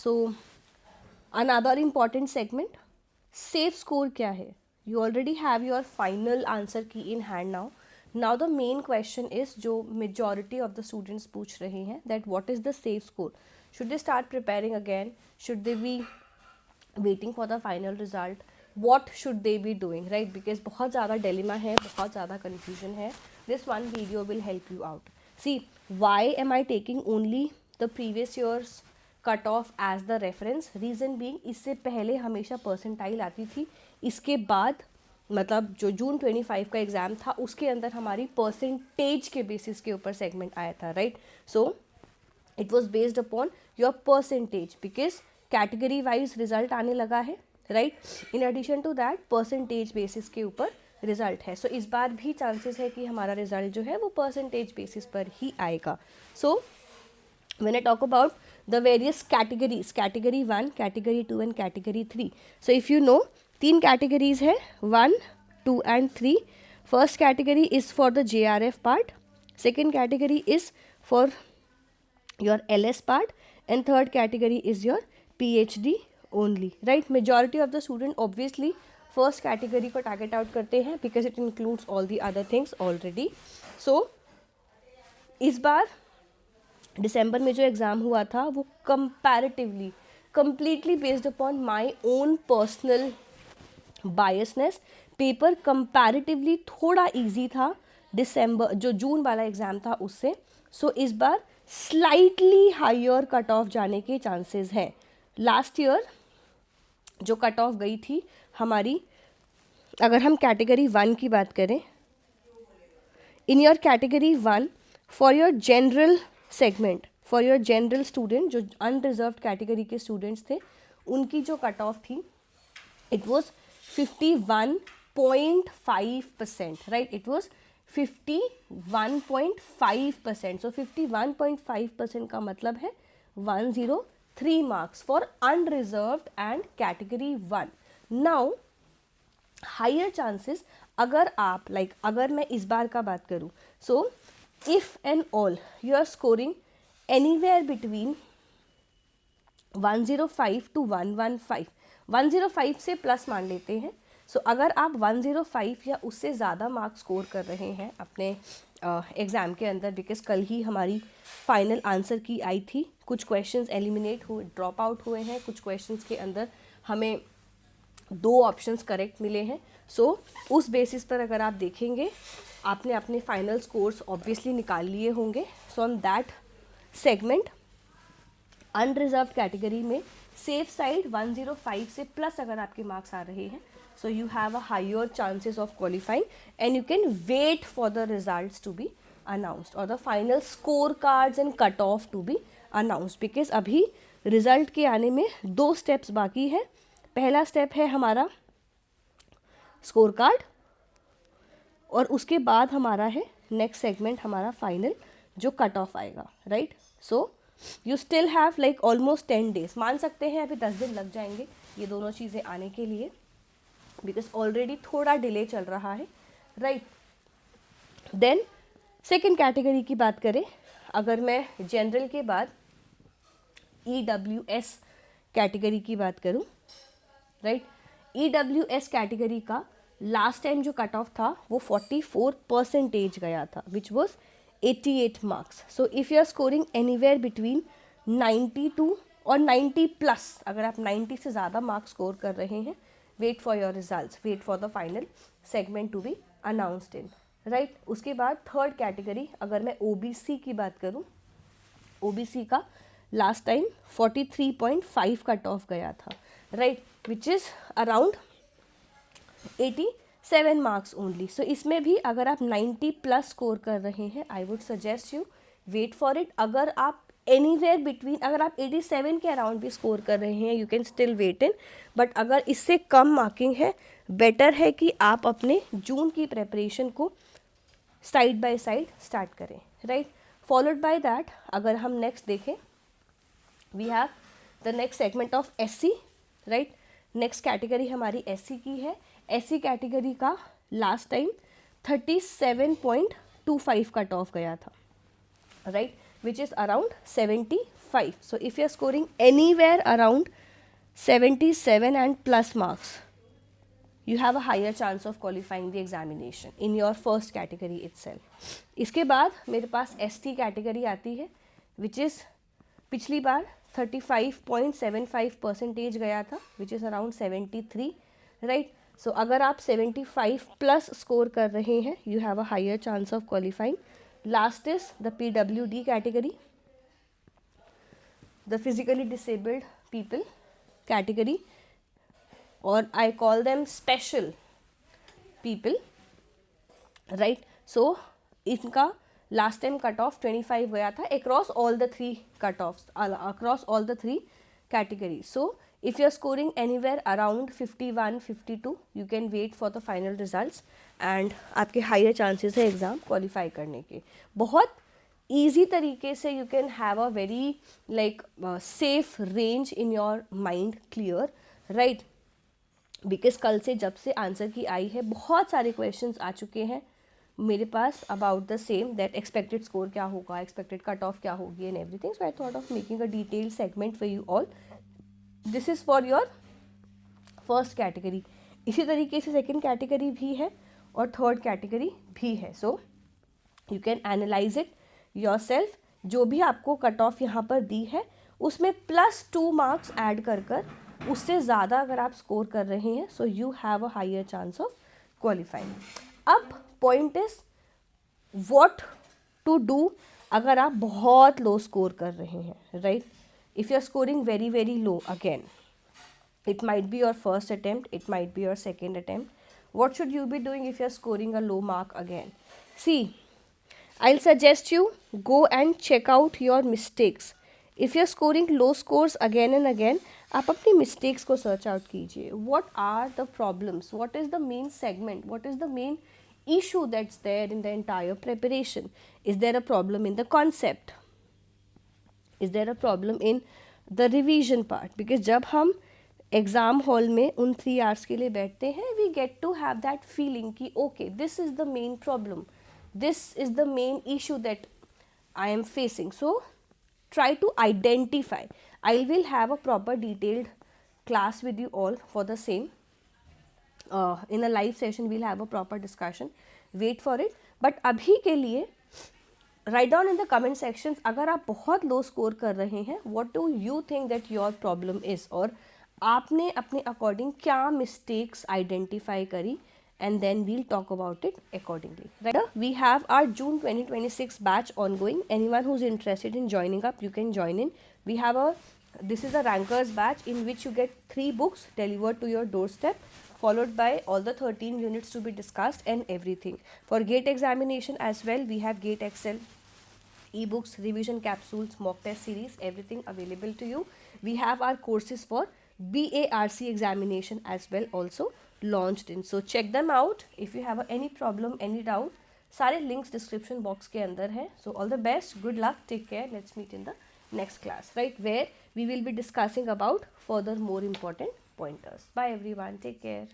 सो another important segment, safe score क्या है? You already have your final answer key in hand now. Now the main question is, जो majority of the students पूछ रहे हैं, that what is the safe score? Should they start preparing again? Should they be waiting for the final result? What should they be doing, right? Because बहुत ज़्यादा dilemma है, बहुत ज़्यादा confusion है. This one video will help you out. See, why am I taking only the previous years cut off as the reference? Reason being, इससे पहले हमेशा percentile आती थी, इसके बाद मतलब जो जून 25 का एग्ज़ाम था उसके अंदर हमारी परसेंटेज के बेसिस के ऊपर सेगमेंट आया था, right? So it was based upon your percentage, because category wise result आने लगा है, right? In addition to that percentage basis के ऊपर रिजल्ट है. सो इस बार भी चांसेस है कि हमारा रिजल्ट जो है वो परसेंटेज बेसिस पर ही आएगा. सो when I talk about the various categories, category 1, category 2 and category 3. So if you know, 3 categories है, 1, 2 and 3. First category is for the JRF part, second category is for your LS part, and third category is your PhD only, right? Majority of the student obviously first category को target out करते हैं because it includes all the other things already. So इस बार दिसंबर में जो exam हुआ था वो comparatively completely based upon my own personal biasness. Paper comparatively थोड़ा इजी था दिसंबर, जो जून वाला एग्ज़ाम था उससे. सो इस बार स्लाइटली हायर कट ऑफ जाने के चांसेस हैं. लास्ट ईयर जो कट ऑफ गई थी हमारी, अगर हम कैटेगरी 1 की बात करें, in your category 1 for your general segment, for your general student, जो अनरिजर्व कैटेगरी के स्टूडेंट्स थे, उनकी जो कट ऑफ थी it was 51.5%, right? It was 51.5%. So 51.5% का मतलब है 103 marks for unreserved and category 1. Now higher chances, अगर आप अगर मैं इस बार का बात करूँ, सो if and all you are scoring anywhere between 105 to 115, 105 से प्लस मान लेते हैं. सो अगर आप 105 या उससे ज़्यादा मार्क्स स्कोर कर रहे हैं अपने एग्ज़ाम के अंदर, बिकॉज कल ही हमारी फाइनल आंसर की आई थी, कुछ क्वेश्चंस एलिमिनेट हुए, ड्रॉप आउट हुए हैं, कुछ क्वेश्चंस के अंदर हमें 2 ऑप्शंस करेक्ट मिले हैं. सो उस बेसिस पर अगर आप देखेंगे, आपने अपने फाइनल स्कोर्स ऑब्वियसली निकाल लिए होंगे. So on that segment unreserved category में सेफ साइड 105 से प्लस अगर आपके मार्क्स आ रहे हैं, so you have a higher chances of qualifying and you can wait for the results to be announced और the final score cards and cut off to be announced. Because अभी result के आने में 2 steps बाकी है. पहला step है हमारा स्कोर कार्ड, और उसके बाद हमारा है नेक्स्ट सेगमेंट, हमारा फाइनल जो कट ऑफ आएगा, right? So you still have almost 10 days, मान सकते हैं अभी 10 दिन लग जाएंगे ये दोनों चीज़ें आने के लिए, बिकॉज ऑलरेडी थोड़ा डिले चल रहा है, राइट? देन सेकेंड कैटेगरी की बात करें, अगर मैं जनरल के बाद EWS कैटेगरी की बात करूं, राइट? EWS कैटेगरी का लास्ट टाइम जो कट ऑफ था वो 44% गया था, which was 88 marks. So if you are scoring anywhere between 92 और 90 प्लस, अगर आप 90 से ज़्यादा मार्क्स स्कोर कर रहे हैं, wait for your results, wait for the final segment to be announced in, right? उसके बाद थर्ड कैटेगरी, अगर मैं OBC की बात करूं, OBC का लास्ट टाइम 43.5 कट ऑफ गया था, right? Which is around 87 marks only. So इसमें भी अगर आप 90 प्लस स्कोर कर रहे हैं, I would suggest you wait for it. अगर आप एनीवेयर बिटवीन, अगर आप 87 के अराउंड भी स्कोर कर रहे हैं, you can still wait in. But अगर इससे कम मार्किंग है, बेटर है कि आप अपने जून की प्रेपरेशन को साइड बाय साइड स्टार्ट करें, राइट? फॉलोड बाय दैट अगर हम नेक्स्ट देखें, we have the next segment of SC, right? Next category हमारी SC की है. SC कैटेगरी का लास्ट टाइम 37.25 कट ऑफ गया था, right? Which is around 75. So if you are scoring anywhere around 77 and plus marks, you have a higher chance of qualifying the examination in your first category itself. इसके बाद मेरे पास ST category आती है, which is पिछली बार 35.75% गया था, which is around 73, right? So अगर आप 75 plus score कर रहे हैं, you have a higher chance of qualifying. Last is the PWD category, the physically disabled people category, or I call them special people, right? So इनका last time cut off 25 गया था across all the three cut offs, across all the three categories. So if you are scoring anywhere around 51 52, you can wait for the final results and आपके higher chances है exam qualify करने के. बहुत easy तरीके से you can have a very like safe range in your mind clear, right? Because कल से जब से आंसर की आई है बहुत सारे क्वेश्चंस आ चुके हैं मेरे पास about the same, that expected score क्या होगा, एक्सपेक्टेड कट ऑफ क्या होगी and everything. So I thought of making a detailed segment for you all. This is for your first category. इसी तरीके से सेकेंड कैटेगरी भी है और थर्ड कैटेगरी भी है. So you can analyse it your self. जो भी आपको कट ऑफ यहाँ पर दी है उसमें +2 मार्क्स ऐड कर उससे ज़्यादा अगर आप स्कोर कर रहे हैं, so you have a higher chance of qualifying. अब point is what to do अगर आप बहुत लो स्कोर कर रहे हैं, right? If you are scoring very very low, again it might be your first attempt, it might be your second attempt. What should you be doing if you are scoring a low mark again? See, I'll suggest you go and check out your mistakes. If you are scoring low scores again and again, आप अपनी mistakes को search out कीजिए. What are the problems? What is the main segment? What is the main issue that's there in the entire preparation? Is there a problem in the concept? Is there a problem in the revision part? Because जब हम exam hall में उन 3 hours के लिए बैठते हैं, we get to have that feeling कि okay this is the main problem, this is the main issue that I am facing. So try to identify. I will have a proper detailed class with you all for the same. In a live session we'll have a proper discussion. Wait for it. But अभी के लिए write down in the comment sections अगर आप बहुत low score कर रहे हैं, what do you think that your problem is, और आपने अपने अकॉर्डिंग क्या मिस्टेक्स आइडेंटिफाई करी, and then we'll talk about it accordingly. Right? We have our June 2026 batch ongoing. Anyone who's interested in joining up, you can join in. This is a rankers batch in which you get 3 books delivered to your doorstep, followed by all the 13 units to be discussed and everything. For GATE examination as well, we have GATE Excel ebooks, revision capsules, mock test series, everything available to you. We have our courses for BARC examination as well also launched in. So check them out. If you have any problem, any doubt, सारे links description box के अंदर है. So all the best, good luck, take care. Let's meet in the next class, right, where we will be discussing about further more important pointers. Bye everyone, take care.